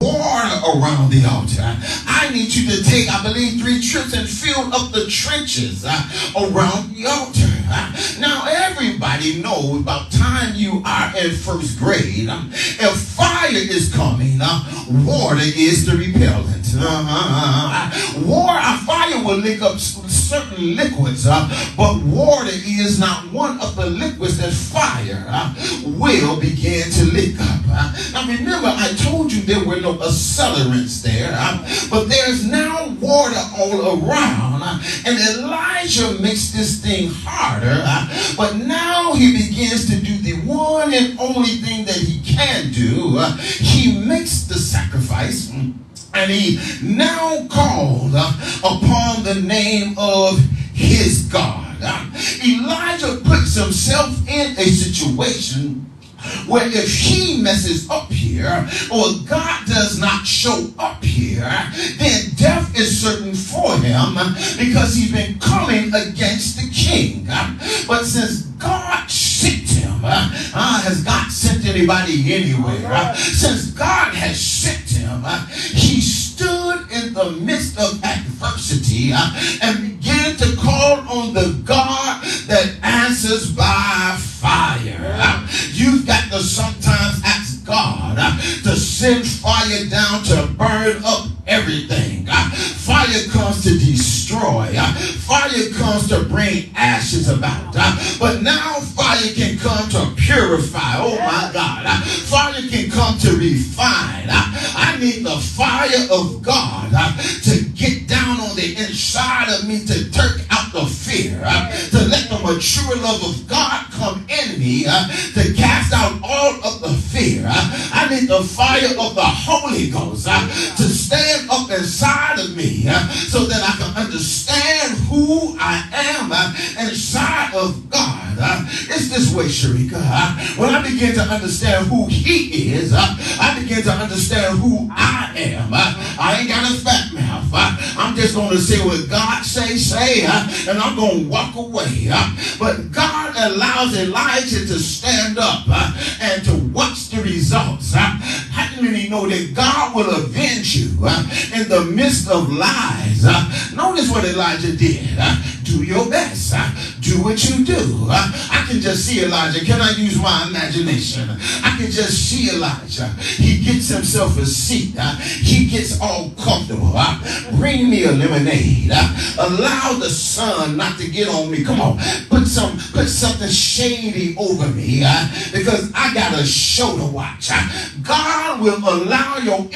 border around the altar. I need you to take, I believe, 3 trips and fill up the trenches around the altar. Now, everybody knows about time you are in first grade. If fire is coming, water is the repellent. Fire will lick up certain liquids, but water is not one of the liquids that fire will begin to lick up. Now remember, I told you there were no accelerants there, but there's now water all around, and Elijah makes this thing harder, but now he begins to do the one and only thing that he can do. He makes the sacrifice, and he now called upon the name of his God. Elijah puts himself in a situation where if he messes up here, or God does not show up here, then death is certain for him, because he's been coming against the king. But since God sent him, has God sent anybody anywhere? Since God has sent him, he stood in the midst of adversity and began to call on the God that answers by fire. You've got to sometimes ask God to send fire down to burn up everything. Fire comes to destroy. Fire comes to bring ashes about. But now fire can come to purify. Oh my God. Fire can come to refine. I need the fire of God to get down on the inside of me, to turn out the fear, to let the mature love of God come in me, to cast out all of the fear. I need the fire of the Holy Ghost to stand up inside of me, so that I can understand who I am inside of God. It's this way, Sharika. When I begin to understand who he is, I begin to understand who I am. I ain't got a fat mouth. I'm just going to say what God say, and I'm going to walk away. But God allows Elijah to stand up and to watch the results. How many know that God will avenge you in the midst of lies? Notice what Elijah did. Do your best. Do what you do. I can just see Elijah. Can I use my imagination? I can just see Elijah. He gets himself a seat. He gets all comfortable. Bring me a lemonade. Allow the sun not to get on me. Come on. Put something shady over me, because I got a show to watch. God will allow your